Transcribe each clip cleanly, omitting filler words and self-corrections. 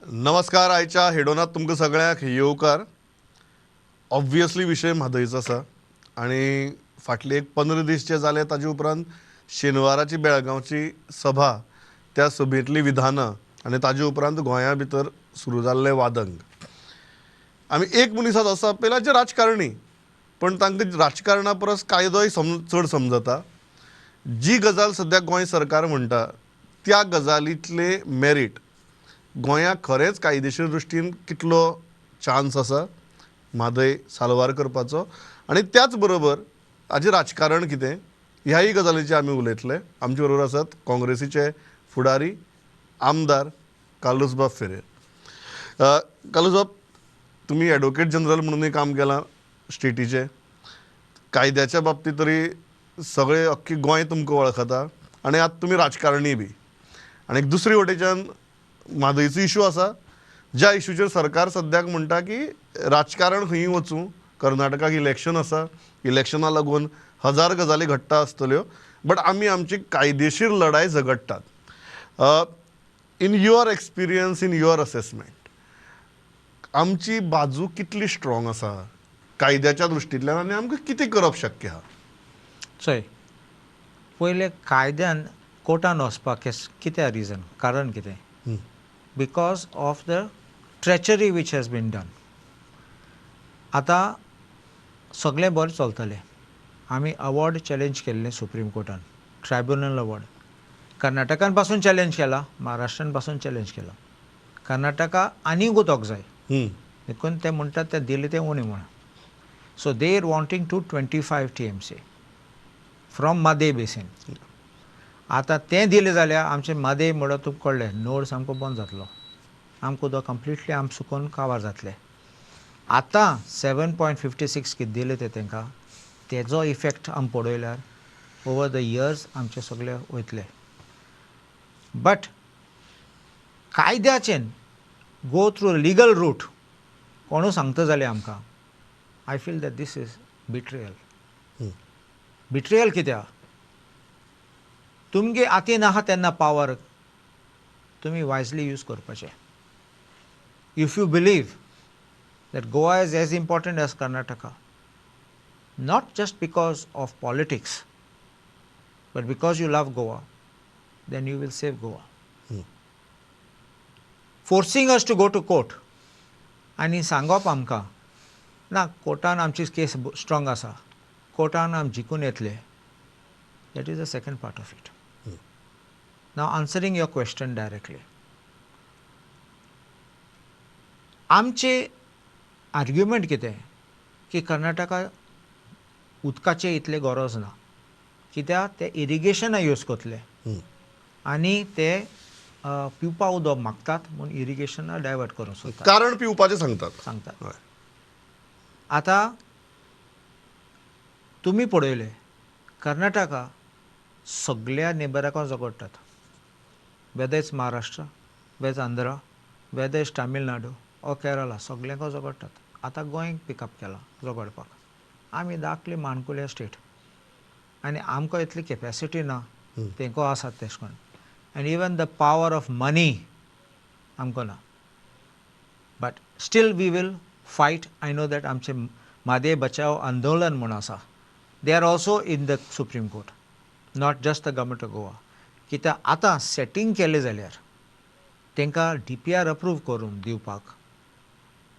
नमस्कार. आयच्या हेडोनात तुमकां सगळ्यांक येवकार. ऑब्वियसली विशय म्हादयचो आसा आनी फाटले एक 15 दीस जे जाले ताजे उपरांत शेनवाराची बेळगांवची सभा, त्या सभेंतली विधानां आनी ताजे उपरांत गोंया भितर सुरू जाल्ले वादंग. आमी एक मनीस आसा पयला जे राजकारणी, पण तांकां राजकारणा परस कायदोय चड समजता. जी गजाल सद्याक गोंय सरकार म्हणटा त्या गजालींतले मेरीट गोंयाक खरेंच कायदेशीर दृश्टीन कितलो चान्स आसा म्हादय साल्वार करपाचो, आनी त्याच बरोबर हाजें राजकारण कितें ह्याय गजालीचेर आमी उलयतले. आमचे बरोबर आसात काँग्रेसीचे फुडारी आमदार कार्लोसबाब फेरेर. कार्लोसबाब, तुमी एडवोकेट जनरल म्हणूनय काम केलां स्टेटीचे. कायद्याच्या बाबतींत तरी सगळे अख्खी गोंय तुमकां वळखता आनी आतां तुमी राजकारणी बी. आनी एक दुसरे वटेच्यान म्हादयचो इशू आसा, ज्या इशूचेर सरकार सद्याक म्हणटा की राजकारण खंयी वचूं, कर्नाटकाक इलेक्शन आसा, इलेक्शना लागून हजार गजाली घडटा आसतल्यो, बट आमी आमची कायदेशीर लढाय झगडटात. In your experience, in your assessment, आमची बाजू कितली स्ट्रॉंग आसा कायद्याच्या दृश्टींतल्यान आनी आमकां कितें करप शक्य आहा? चय, पयले कायद्यान कोर्टान वचपाक कितें रिजन, कारण कितें? Because of the treachery which has been done. आतां सगळें बरें चलतलें. आमी अवॉर्ड चॅलेंज केल्लें सुप्रीम कोर्टान, ट्रायब्युनल अवॉर्ड. कर्नाटकान पासून चॅलेंज केला, महाराष्ट्रान पासून चॅलेंज केला. कर्नाटका आनीक उदक जाय देखून ते म्हणटात ते दिले ते उणें म्हणून. So they are wanting to 25 TMC from Mhadei basin. आतां तें दिलें जाल्यार आमचें म्हादय म्हणून तुमकां कळ्ळें नोड सामको बंद जातलो. आमकां उदक कंप्लिटली आम सुकोवन काबार जातलें. आतां 7.56 कितें दिलें ते तांकां, तेजो इफेक्ट आमी पळयल्यार ओवर द इयर्स आमचें सगळें वयतलें. बट कायद्याचें गो थ्रू लिगल रूट कोणू सांगता जाल्यार आमकां, I feel that this is betrayal. Betrayal कित्याक? तुमगे हातीन आहा तेन्ना पावर तुमी वायजली यूज करपाचें. If you believe that Goa is as important as Karnataka, not just because of politics, but because you love Goa, then you will save Goa. Forcing us to go to court आनी सांगप आमकां ना कोर्टान आमची case strong आसा, कोर्टान आमी जिखून येतले, that is the second part of it. Now answering your question directly, आमचे आर्ग्युमेंट कितें की कर्नाटका उदकाचे इतले गरज ना, कित्याक ते इरिगेशना यूज करतले आनी ते पिवपा उदक मागतात म्हणून इरिगेशना डायवर्ट करूंक सोदतात. कारण पिवपाचें सांगतात. आतां तुमी पळयलें कर्नाटका सगळ्या नेबराकां झगडटात, whether it's Maharashtra, whether Andhra, whether it's Tamil Nadu ओ केरला, सगळ्यांक झगडटात. आतां गोंय पिकअप केला झगडपाक. आमी धाकली माणकुल्या स्टेट आनी आमकां इतली कॅपेसिटी ना, तेंको आसात तेश कोन्न. आनी even the power of money आमकां ना. But still we will fight. I know that आमचे म्हादय बचाव आंदोलन म्हूण आसा, they are also in the supreme court, not just the government of Goa. कित्याक आतां सेटींग केलें जाल्यार तांकां DPR अप्रूव करून दिवपाक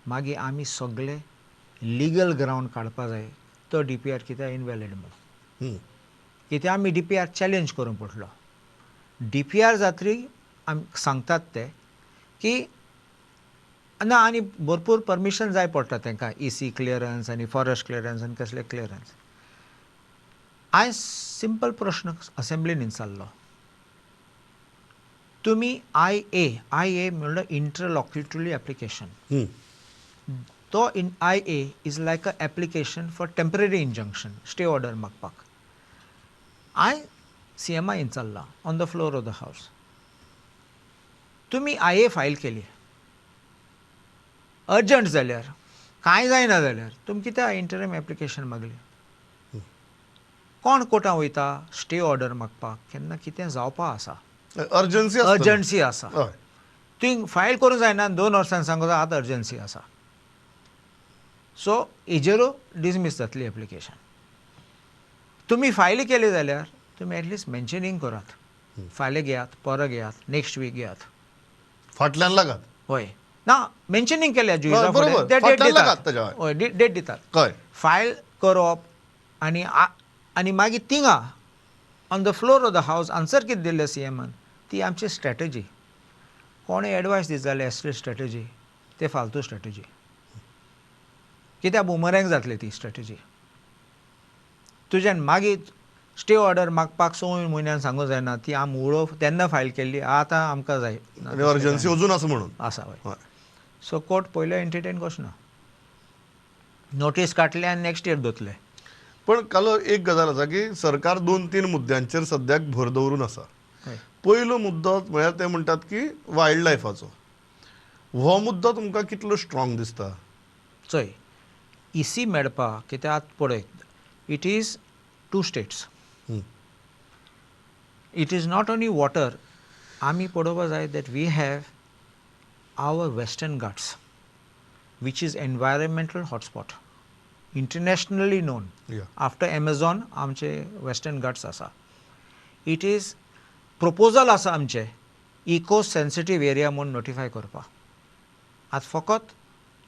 मागीर आमी सगळे लिगल ग्रावंड काडपा जाय. तो DPR कित्याक इनवॅलीड म्हणून, कित्याक आमी DPR चॅलेंज करूंक पडटलो. DPR जातरी आमी सांगतात ते की ना आनी भरपूर परमिशन जाय पडटा तांकां, EC क्लियरन्स आनी फॉरेस्ट क्लियरन्स आनी कसले क्लियरन्स. आयज सिंपल प्रश्न असेंब्लीन विचारलो, तुमी IA म्हणल्यार इंटरलॉक्युटरी एप्लिकेशन, तो IA is like a application for temporary injunction, stay order मागपाक. हांवें CMI विचारला on the floor of the हावस, तुमी IA फायल केली अर्जंट जाल्यार, कांय जायना जाल्यार तुमी कित्याक इंटरम एप्लिकेशन मागली? कोण कोर्टां वयता स्टे ऑर्डर मागपाक केन्ना कितें जावपा आसा, अर्जन्सी आसा. तुवें फायल करूंक जायना 2 वर्सांनी सांगूंक जाय आतां अर्जन्सी आसा. सो हेजेरू डिसमीस जातली एप्लिकेशन. तुमी फायल केली जाल्यार तुमी एटलिस्ट मेन्शनिंग करात. फाल्यां घेयात, परां घेयात, नेक्स्ट वीक घेयात. फाटल्यान लागात. हय ना मेन्शनिंग केल्या जुइजा बरोबर. फुडें ते डेट फाटल्यान दितात. लागात ताच्या हय. हय डेट दितात. कळ्ळें. फायल करप आनी मागीर थिंगा on the floor of the हावस आन्सर कितें दिल्लें CMन ती आमची स्ट्रॅटेजी. कोणें एडवायस दीत जाल्यार असली स्ट्रॅटेजी ते फालतू स्ट्रॅटेजी. कित्याक बुमरँग जातली ती स्ट्रॅटेजी. तुज्यान मागीर स्टे ऑर्डर मागपाक 6 म्हयन्यान सांगूंक जायना ती उडोव तेन्ना फायल केल्ली आतां आमकां जाय आनी अर्जन्सी अजून आसा म्हणून. आसा हय. हय. सो कोर्ट पयलो एंटरटेन करचना. नोटीस काडले आनी नेक्स्ट इयर दोतले. पण कालो एक गजाल आसा की सरकार 2-3 मुद्द्यांचेर सद्याक भर दवरून आसा. हय. पयलो मुद्दो म्हळ्यार ते म्हणटात की वायल्ड लायफाचो. हो मुद्दो तुमकां कितलो स्ट्रॉंग दिसता? चोय EC मेळपाक कित्याक पळय it is 2 states. It is not only water. आमी पळोवपाक जाय that we have our Western Ghats which is environmental hotspot internationally known. Yeah. After Amazon आमचे वेस्टर्न घाट्स आसा. इट इज प्रपोजल आसा आमचे इको सेन्सिटीव एरिया म्हूण नोटिफाय करपाक. आतां फकत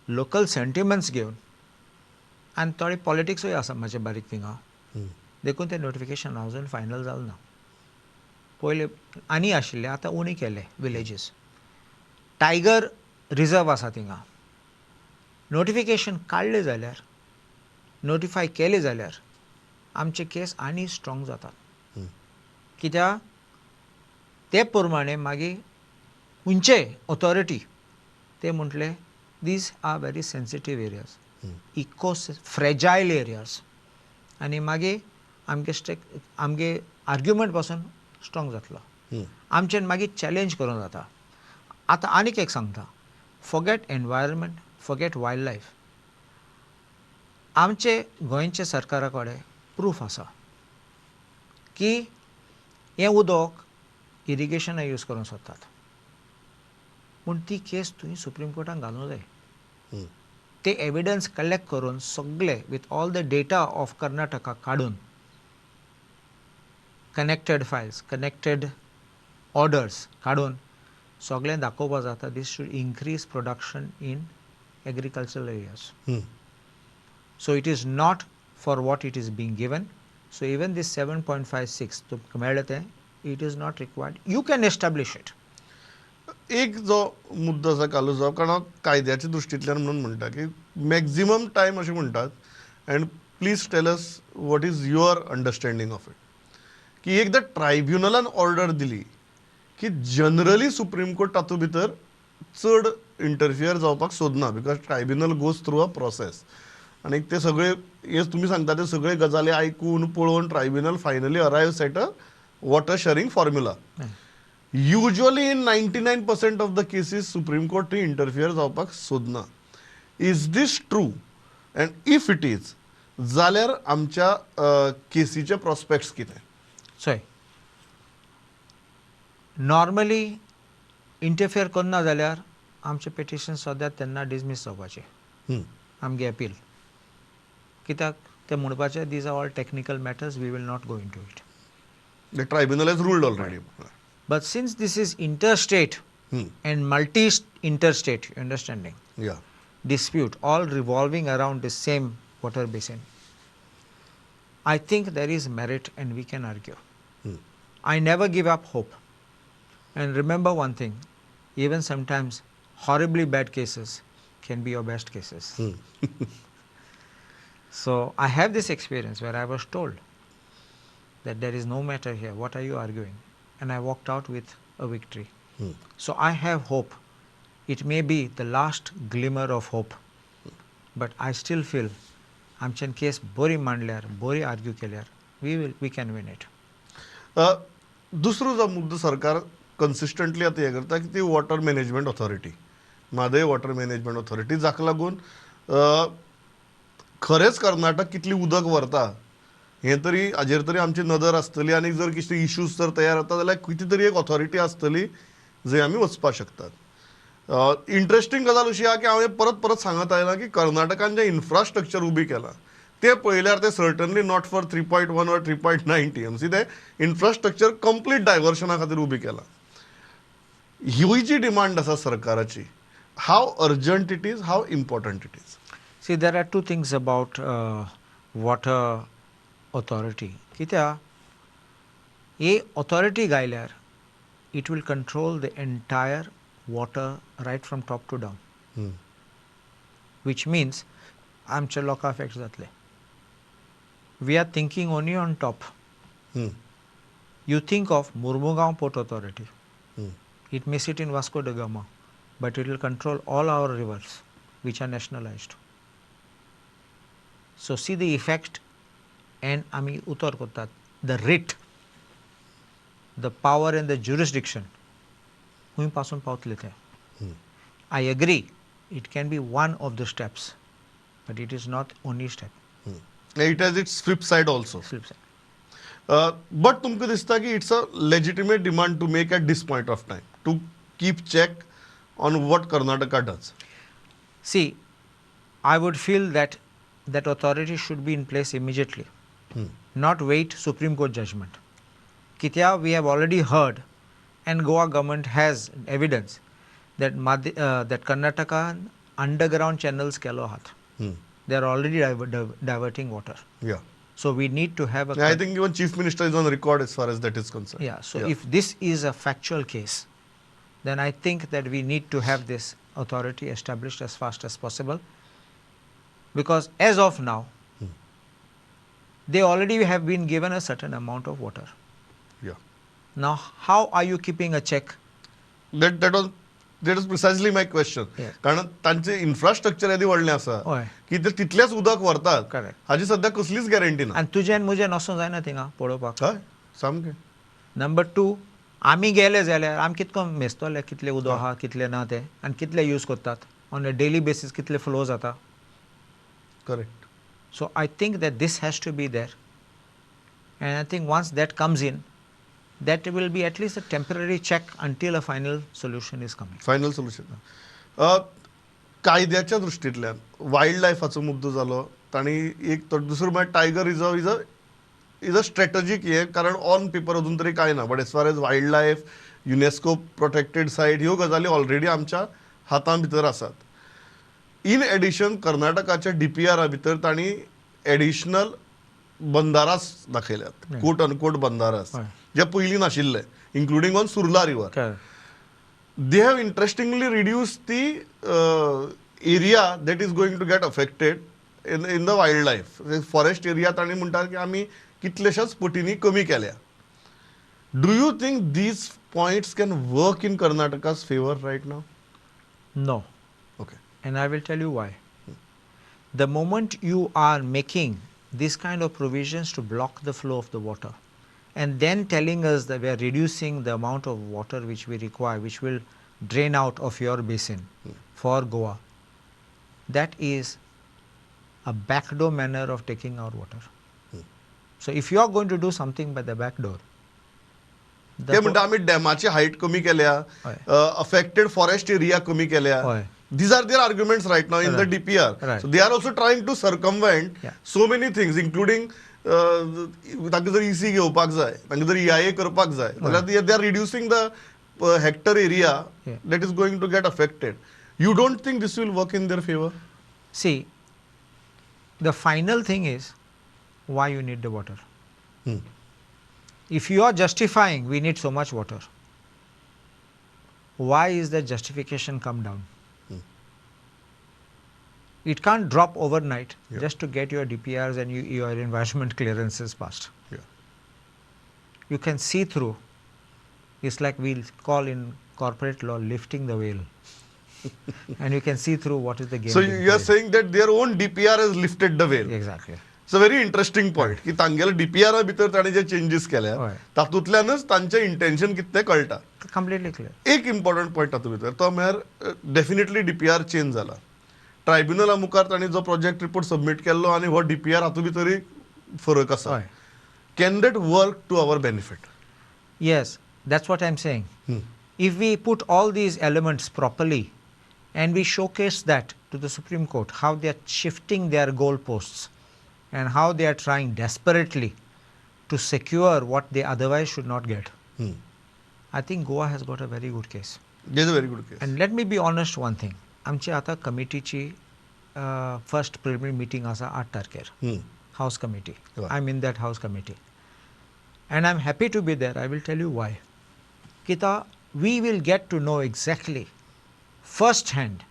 लोकल सेंटिमेंट्स घेवन आनी थोडे पॉलिटिक्सूय आसा मातशे बारीक थिंगा देखून तें नोटिफिकेशन अजून फायनल जालें ना. पयले आनी आशिल्ले आतां उणी केले विलेजीस. टायगर रिजर्व आसा थिंगा. नोटिफिकेशन काडले जाल्यार नोटिफाय केले जाल्यार आमचे केस आनी स्ट्रॉंग जातात. कित्याक ते प्रमाणे मागीर खंयचे ऑथॉरिटी ते म्हटले these are very sensitive areas eco fragile areas आनी मागीर आमगे आर्ग्युमेंट पासून स्ट्रॉंग जातलो. आमच्यान मागीर चॅलेंज करूंक जाता. आतां आनीक एक सांगता forget environment forget wild life. आमचे गोंयचे सरकारा कडेन प्रूफ आसा की हें उदक इरिगेशना यूज करूंक सोदतात. पूण ती केस तुवें सुप्रीम कोर्टान घालूंक जाय. ते एविडन्स कलेक्ट करून सगळे with all the data of Karnataka काडून कनेक्टेड फायल्स कनेक्टेड ऑर्डर्स काडून सगळें दाखोवपाक जाता this should increase production in agricultural areas. So it is not for what it is being given. So even this 7.56 तुमकां मेळ्ळें तें it is not required. You can establish it. एक जो मुद्दो आसा कालूचो कारण कायद्याच्या दृश्टींतल्यान म्हणून म्हणटा की मॅक्झिमम टायम अशें म्हणटात and please tell us what is your understanding of it की एकदां ट्रायब्युनलान ऑर्डर दिली की जनरली सुप्रीम कोर्ट तातूंत भितर चड इंटरफियर जावपाक सोदना because tribunal goes through a process आनी ते सगळे हे तुमी सांगता ते सगळे गजाली आयकून पळोवन tribunal finally arrives at a water sharing formula. Usually in 99% of the cases Supreme Court interfere जावपाक सोदना. Is this true? And if it is, जाल्यार आमच्या केसीचे प्रॉस्पेक्ट्स कितें? चोय नॉर्मली इंटरफियर करना जाल्यार आमचे पिटिशन सद्या तेन्ना डिसमीस जावपाचे आमगे अपील. कित्याक ते म्हणपाचे these are all technical matters we will not go into it. The tribunal has ruled already. But since this is interstate and multi-interstate, you understanding, Yeah. dispute, all revolving around the same water basin, I think there is merit and we can argue. I never give up hope. And remember one thing, even sometimes horribly bad cases can be your best cases. So I have this experience where I was told that there is no matter here, what are you arguing? And I walked out with a victory. So I have hope. It may be the last glimmer of hope, but I still feel आमच्यान case बरी मांडल्यार बरी argue केल्यार we can win it. दुसरो जो मुद्दो सरकार consistently आतां हें करता की ती water management authority Mhadei water management authority जाका लागून खरेंच कर्नाटक कितली उदक व्हरता हें तरी हाजेर तरी आमची नदर आसतली आनी जर कितें इश्यूज जर तयार जाता जाल्यार कितें तरी एक ऑथॉरिटी आसतली जंय आमी वचपाक शकतात. इंटरेस्टिंग गजाल अशी आहा की हांवें परत परत सांगत आयलां की कर्नाटकान जें इन्फ्रास्ट्रक्चर उबी केलां ते पळयल्यार ते certainly not for 3.1 or 3.9 TMC ते इन्फ्रास्ट्रक्चर कंप्लीट डायवर्शना खातीर उबी केलां. ही जी डिमांड आसा सरकाराची, how urgent it is, how important it is? See, there are two things about water authority. कित्याक हे authority गायल्यार it will control the entire water right from top to down. Which means आमच्या लोकांक affect जातले. We are thinking only on top. You think of Murmugaon Port Authority. It may sit in Vasco da Gama, but it will control all our rivers which are nationalized. So see the effect, and आम्ही उतर करतात. The writ, the power and the jurisdiction, हुंय पासून पावतले ते. I agree, it can be one of the steps, but it is not only step. It has its flip side also. Flip side. But तुमकां दिसता की it's a legitimate demand to make at this point of time to keep check on what Karnataka does? See, I would feel that that authority should be in place immediately, not wait Supreme Court judgment. Kitya, we have already heard, and Goa government has evidence that that Karnataka underground channels kello hat. They are already diverting water. Yeah. So we need to have a. I think even Chief Minister is on record as far as that is concerned. Yeah. So if this is a factual case, then I think that we need to have this authority established as fast as possible. Because as of now, they already have been given a certain amount of water. Yeah. Now, how are you keeping a check? That is precisely my question. कारण तांचे infrastructure येदी व्हडलें आसा की ते तितलेच उदक व्हरतात. हाची सध्या कसलीच गॅरंटी ना. आनी तुजेन म्हजेन वचूंक जायना थिंगा पळोवपाक. हय सामकें. नंबर 2, आमी गेले जाल्यार आमी कितको मेजतले कितले उदक आहा कितले ना ते आनी कितले यूज करतात ऑन अ डेली बेसीस कितले फ्लो जाता. Correct. So I think that this has to be there, and I think once that comes in, that will be at least a temporary check until a final solution is coming. Final solution. कायद्याच्या दृश्टींतल्यान wild लायफाचो मुद्दो जालो तांणी एक दुसरो म्हळ्यार tiger reserve is a strategic हे कारण on paper अजून तरी कांय ना but as far as wildlife UNESCO protected site ह्यो गजाली ऑलरेडी आमच्या हातां भितर आसात. इन एडिशन कर्नाटकाच्या DPR भितर तांणी additional bhandaras दाखयल्यात, quote unquote bhandaras जे पयलीं नाशिल्ले, including on Surla river. They have interestingly reduced the area that is going to get affected in the wildlife. Forest area तांणी म्हणटात की आमी कितलेशाच पटींनी कमी केल्या. Do you think these points can work in Karnataka's favor right now? No. Okay. And I will tell you why. The moment you are making this kind of provisions to block the flow of the water, and then telling us that we are reducing the amount of water which we require, which will drain out of your basin for Goa, that is a backdoor manner of taking our water. So if you are going to do something by the back door, ते म्हणटा आमी डॅमाची height कमी केल्या, affected forest area कमी केल्या. These are their arguments right now in the DPR. So they are also trying to circumvent so many things, including तांकां जर EC घेवपाक जाय, तांकां जर EIA करपाक जाय जाल्यार they are reducing the hectare area that is going to get affected. You don't think this will work in their favor? See, the final thing is why you need the water. If you are justifying we need so much water, why is that justification come down? It can't drop overnight just to get your DPRs and your environment clearances passed. You can see through. It's like we'll call in corporate law lifting the veil. And you can see through what is the game. So you are saying that their own DPR has lifted the veil. Exactly. It's a very interesting point. की तांगेले DPR भितर ताणी जे changes केल्या तातूंतल्यानच तांचे intention कितें कळटा. Completely clear. एक important point तातूंत भितर तो म्हळ्यार डेफिनेटली DPR चेंज जाला. ट्रायब्युनला मुखार तांणी जो प्रोजेक्ट रिपोर्ट सबमीट केल्लो आनी हो DPR हातूंत भितरय फरक आसा. Can that work to our benefit? Yes, that's what I'm saying. if we put all these elements properly and we showcase that to the Supreme Court, how they are shifting their goalposts and how they are trying desperately to secure what they otherwise should not get, I think Goa has got a very good case. There's a very good case. And let me be honest one thing. आमची आता कमिटीची first preliminary meeting आसा 8 तारखेर house committee. I am in that house committee and I'm happy to be there. I will tell you why. Kita, we will get to know exactly first hand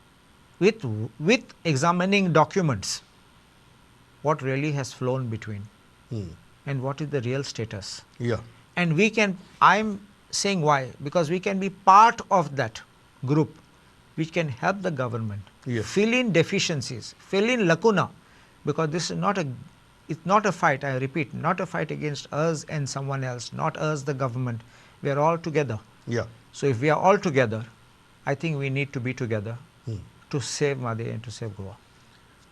with examining documents what really has flown between and what is the real status. Yeah. And we can, I'm saying why, because we can be part of that group which can help the government fill in deficiencies, fill in lacuna, because this is not a, it's not a fight, I repeat, not a fight against us and someone else, not us, the government. We are all together. Yeah. So if we are all together, I think we need to be together to save Mhadei and to save Goa.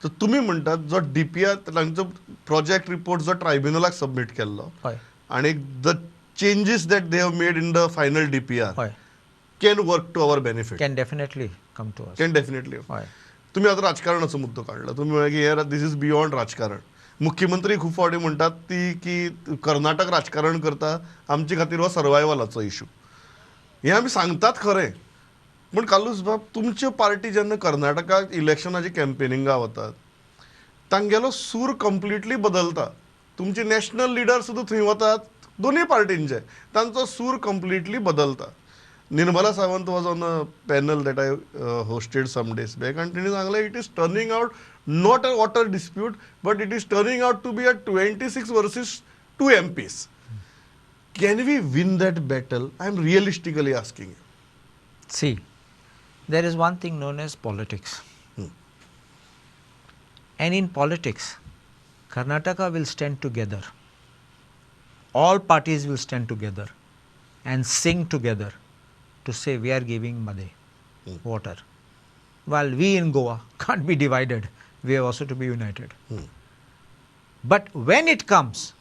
तर तुम्ही म्हणतात जो DPR तांचो project report जो ट्रायब्युनलाक submit केल्लो आणि the changes that they have made in the final DPR can work to our benefit. Can definitely come to us. Can definitely. तुम्ही आता राजकारणाचो मुद्दो काढला. तुम्ही म्हणाले की हे दिस इज बियॉन्ड राजकारण. मुख्यमंत्री खूप फावटी म्हणतात ती की कर्नाटक राजकारण करता आमचे खातीर हो सर्वायवलाचो इशू. हे आमी सांगतात खरें, पण कालूस बाब तुमच्यो पार्टी जेन्ना कर्नाटकाक इलेक्शनाची कॅम्पेनिंगा वतात तांगेलो सूर कंप्लिटली बदलता. तुमचे नॅशनल लिडर सुद्दां थंय वतात दोनूय पार्टींचे, तांचो सूर कंप्लिटली बदलता. Nirmala Sawant was on a panel that I hosted some days back आणि तिणे सांगलें it is turning out not a water dispute, but it is turning out to be a 26 versus 2 MPs. Can we win that battle? I am realistically asking you. See, there is one thing known as politics. And in politics, Karnataka will stand together. All parties will stand together and sing together to say we are giving Mhadei water. While we in Goa can't be divided, we are also to be united. But when it comes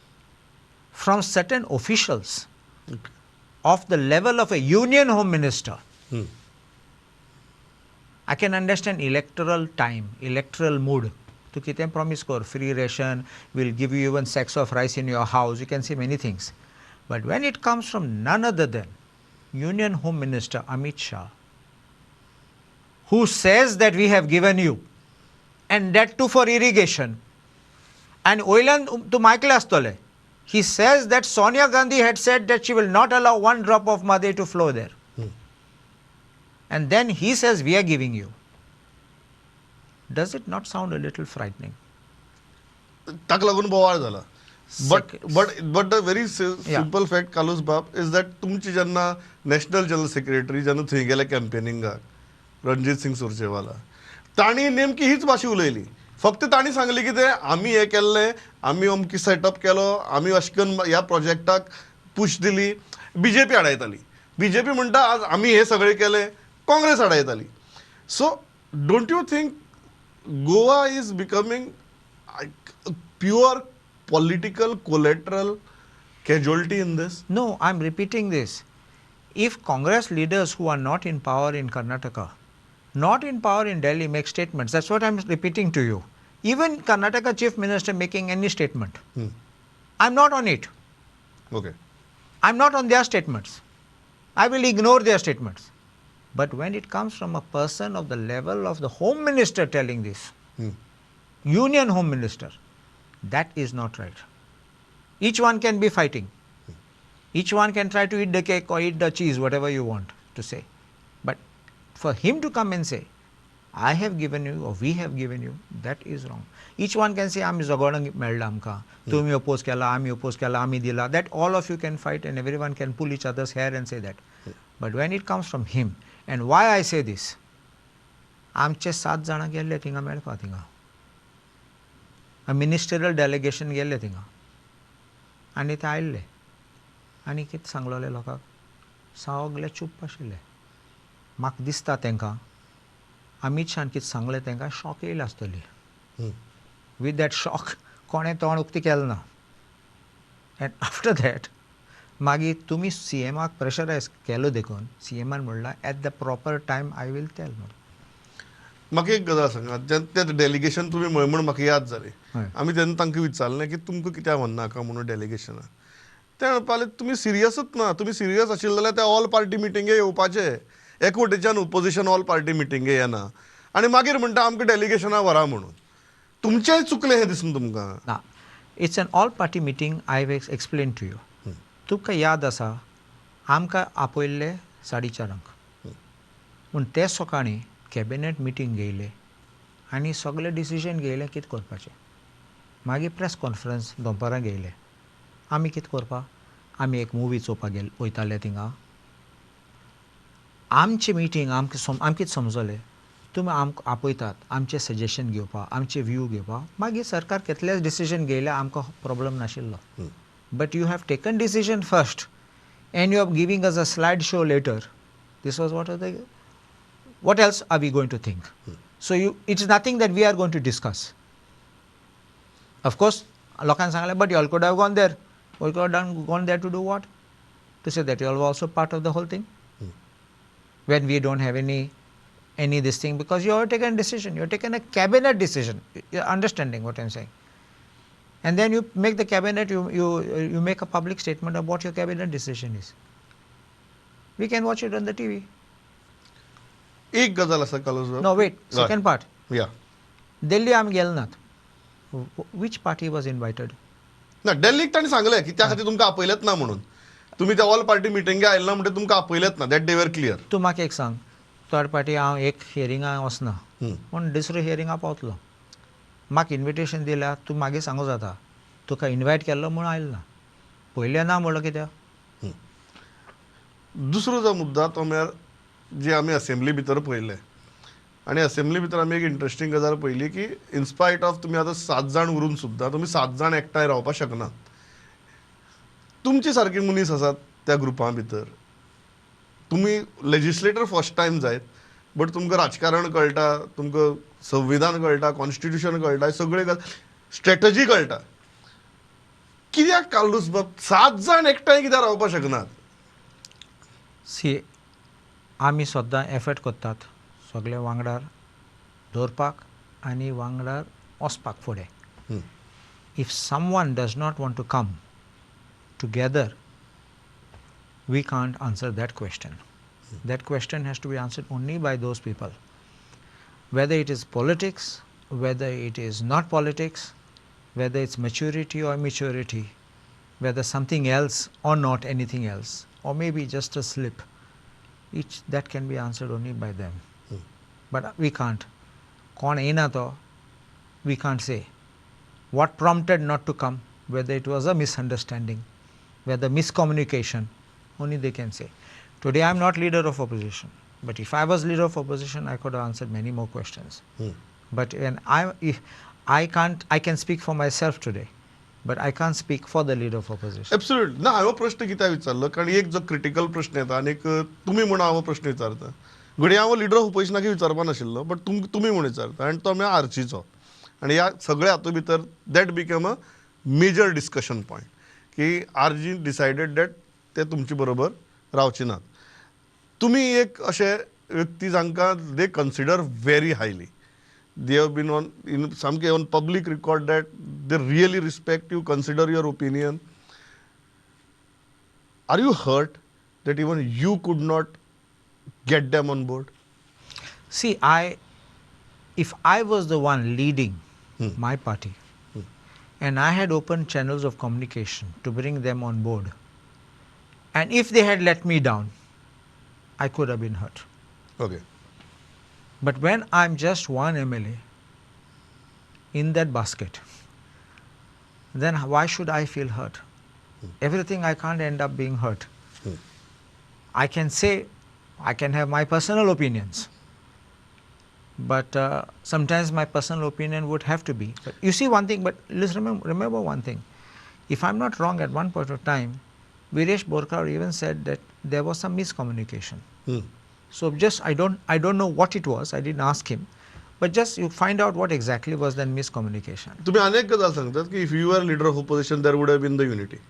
from certain officials of the level of a union home minister, I can understand electoral time, electoral mood. To kitem promise kor, free ration, we'll give you even sacks of rice in your house, you can say many things. But when it comes from none other than Union Home Minister Amit Shah, who says that we have given you, and that too for irrigation. And Oilan to Michael Astole, he says that Sonia Gandhi had said that she will not allow one drop of Mhadei to flow there. And then he says we are giving you. Does it not sound a little frightening? ताका लागून बोवाळ जाला. But the very simple fact, Kalus Bab, is that तुमची जेन्ना national general secretary जेन्ना थंय गेले कॅम्पेनिंगाक रणजीत सिंग सुरजेवाला, ताणी नेमकी हीच भाशा उलयली. फक्त ताणी सांगली की ते आमी हे केल्लें, आमी अमकी सेटअप केलो, आमी अशें करून ह्या प्रोजेक्टाक पुश दिली. बीजेपी आडायताली. बीजेपी म्हणटा आज आमी हे सगळें केलें, काँग्रेस आडायताली. So don't you think Goa is becoming pure political collateral casualty in this? No, I'm repeating this. If Congress leaders who are not in power in Karnataka, not in power in Delhi, make statements, that's what I'm repeating to you. Even Karnataka Chief Minister making any statement, I'm not on it. Okay. I'm not on their statements. I will ignore their statements. But when it comes from a person of the level of the Home Minister telling this, Union Home Minister, that is not right. Each one can be fighting. Each one can try to eat the cake or eat the cheese, whatever you want to say. But for him to come and say, I have given you or we have given you, that is wrong. Each one can say, आमी झगडूंक मेळ्ळा आमकां, तुमी oppose केला, आमी oppose केला, आमी दिला. That all of you can fight and everyone can pull each other's hair and say that. But when it comes from him, and why I say this, आमचे 7 जाणां गेल्ले थिंगा मेळपाक थिंगा. A ministerial delegation गेल्ले थिंगा आनी ते आयिल्ले आनी कितें सांगलोले लोकांक, सगळे चूप आशिल्ले. म्हाका दिसता तांकां अमित शान कितें सांगलें तांकां शॉक येयला आसतली. With that shock कोणें तोंड उक्ती केलें ना. And after that मागीर तुमी CMाक प्रेशरायज केलो देखून CMान म्हणलां at the proper time I will tell म्हणून. म्हाका एक गजाल सांगात, तें डेलिगेशन तुमी म्हळें म्हूण म्हाका याद जालें. हय. आमी तेन्ना तांकां विचारलें की तुमकां कित्याक व्हरनाका म्हणून डेलिगेशनाक. ते म्हणपाले तुमी सिरियसच ना, तुमी सिरियस आशिल्ले जाल्यार त्या ऑल पार्टी मिटिंगे येवपाचे. एकवटीच्यान ओपोजिशन ऑल पार्टी मिटिंगे येना आनी मागीर म्हणटा आमकां डेलिगेशनाक व्हरा म्हणून. तुमचेंय चुकलें हें दिसना तुमकां? ना, it's an all party meeting. I have explain to you. तुमकां याद आसा आमकां आपयल्ले 4:30 पूण ते सकाळीं कॅबिनेट मिटींग घेयले आनी सगळें डिसिजन घेयलें कितें करपाचें. मागीर प्रेस कॉन्फरन्स दनपारां घेयले. आमी कितें करपा, आमी एक मुवी चोवपाक वयताले थिंगा. आमचें मिटींग आमकां कितें समजलें, तुमी आमकां आपयतात आमचें सजेशन घेवपा, आमचे व्यू घेवपा, मागीर सरकार कितलेच डिसिजन घेयल्या आमकां प्रॉब्लम नाशिल्लो. But you have taken decision first and you are giving us a slideshow later. This was what else are we going to think? So it's nothing that we are going to discuss. Of course, लोकांनी सांगलें, but you all could have gone there. You could have gone there to do what? To say that you all were also part of the whole thing. When we don't have any this thing, because you have taken a decision. You have taken a cabinet decision. You're understanding what I'm saying? And then you make the cabinet, you make a public statement of what your cabinet decision is. We can watch it on the TV. एक गजाल आसा कालोज. No, wait, second part. या Delhi आमी गेले नात. Which party was invited? ना, डेल्लीक ताणें सांगलें की त्या खातीर तुमकां आपयलेत ना म्हणून. तुमी त्या ऑल पार्टी मिटिंगे आयले ना म्हणटा तुमकां आपयलेत ना. That they were clear. तूं म्हाका एक सांग, थर्ड पार्टी हांव एक हियरिंगाक वचना पूण दुसऱ्या हियरिंगाक पावतलो. म्हाका इन्विटेशन दिल्यार तूं मागीर सांगूं जाता तुका इन्वायट केल्लो म्हणून आयलो ना. पयलें ना म्हणलो कित्याक? दुसरो जो मुद्दा तो म्हळ्यार जे आमी असेंब्ली भितर पळयलें आनी असेंब्ली भितर आमी एक इंट्रस्टींग गजाल पयली की इन्स्पायट ऑफ तुमी आतां 7 जाण उरून सुद्दां तुमी 7 जाण एकठांय रावपाक शकनात. तुमचे सारके मनीस आसात त्या ग्रुपा भितर. तुमी लेजिस्लेटर फर्स्ट टायम जायत, बट तुमकां राजकारण कळटा, तुमकां संविधान कळटा, कॉन्स्टिट्यूशन कळटा, सगळे स्ट्रॅटजी कळटा. कित्याक कालूस बाब 7 जाण एकठांय कित्याक रावपाक शकनात? सी, आमी सद्दां एफर्ट करतात सगळे वांगडार दवरपाक आनी वांगडार वचपाक फुडें. If someone does not want to come together, we can't answer that question. That question has to be answered only by those people. Whether it is politics, whether it is not politics, whether it's maturity or immaturity, whether something else or not anything else, or maybe just a slip, that can be answered only by them. But we can't. Kon aina to, we can't say. What prompted not to come, whether it was a misunderstanding, whether miscommunication, only they can say. Today I am not leader of opposition, but if I was leader of opposition, I could have answered many more questions. But when I can speak for myself today, but I can't speak for the leader of opposition. Absolute ना. हांवें प्रश्न कित्याक विचारलो कारण एक जो critical प्रश्न येता आनी एक तुमी म्हणून हांव प्रश्न विचारता. घडये हांव लिडर ऑफ ओपोजिशनाक विचारपा नाशिल्लो, बट तुमी म्हणून विचारता आनी तो म्हळ्यार आर्चीचो. आनी ह्या सगळ्या हातूंत भितर that become a major discussion point की आरजी डिसायडेड दॅट ते तुमचे बरोबर रावचे नात. तुमी एक अशे व्यक्ती जांकां they consider very highly. They have been on public record that they really respect you, consider your opinion. Are you hurt that even you could not get them on board? See, if I was the one leading my party and I had opened channels of communication to bring them on board, and if they had let me down, I could have been hurt. Okay. But when I'm just one MLA in that basket, then why should I feel hurt? Everything I can't end up being hurt. I can say, I can have my personal opinions, but sometimes my personal opinion would have to be. But you see one thing, but let's remember one thing. If I'm not wrong, at one point of time, Viresh Borkar even said that there was some miscommunication. So just I don't know what it was. I didn't ask him, but just you find out what exactly was that miscommunication. तुम्ही अनेक गजाल सांगतात की if you were leader of opposition there would have been the unity.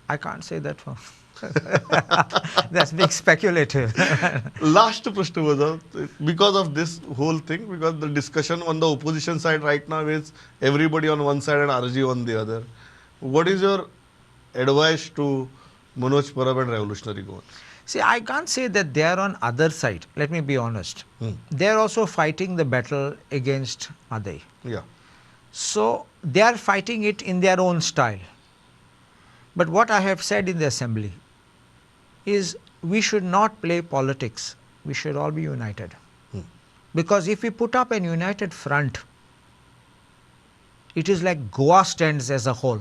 I can't say that for. That's being speculative. Last प्रश्न माझा, because of this whole thing, because the discussion on the opposition side right now is everybody on one side and RG on the other. What is your advice to Manoj Parab and Revolutionary Goans? See, I can't say that they are on other side. Let me be honest. They are also fighting the battle against Mhadei. Yeah. So they are fighting it in their own style. But what I have said in the assembly is we should not play politics. We should all be united. Because if we put up an united front, it is like Goa stands as a whole.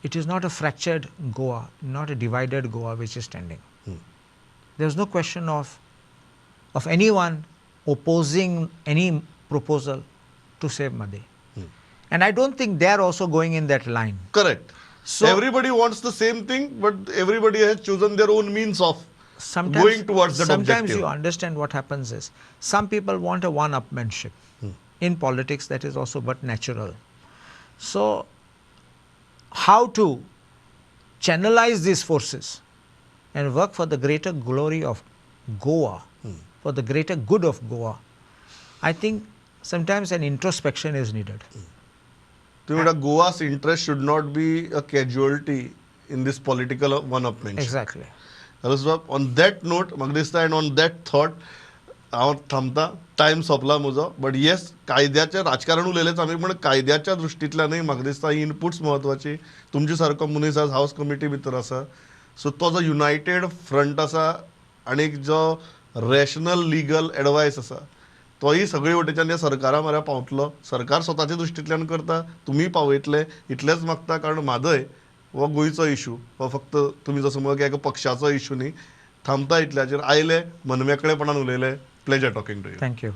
It is not a fractured Goa, not a divided Goa which is standing. There is no question of anyone opposing any proposal to save Mhadei. And I don't think they are also going in that line. Correct. So everybody wants the same thing, but everybody has chosen their own means of going towards that sometimes objective. you understand what happens is some people want a one-upmanship. In politics, that is also but natural. So how to channelize these forces and work for the greater glory of Goa, for the greater good of Goa, I think sometimes an introspection is needed. Goa's interest should not be a casualty in this political one-upmanship. Exactly. On that note, Magdista, and on that thought, हांव थांबता. Time सोंपला म्हजो. But yes, कायद्याचें राजकारण उलयलेंच आमी, पण कायद्याच्या दृश्टींतल्यानय म्हाका दिसता ही इनपुट्स म्हत्वाची. तुमचे सारको मनीस आज हावस कमिटी भितर आसा, सो तो जो युनायटेड फ्रंट आसा आनीक जो रॅशनल लिगल एडवायस आसा तोही सगळे वटेच्यान ह्या सरकारा म्हऱ्या पावतलो. सरकार स्वताच्या दृश्टींतल्यान करता, तुमी पावयतले इतलेंच मागता. कारण म्हादय हो गोंयचो इशू, हो फक्त तुमी जसो म्हणो की एका पक्षाचो इशू न्ही. थांबता इतल्याचेर. आयले, मनमेकळेपणान उलयले. Pleasure talking to you. Thank you.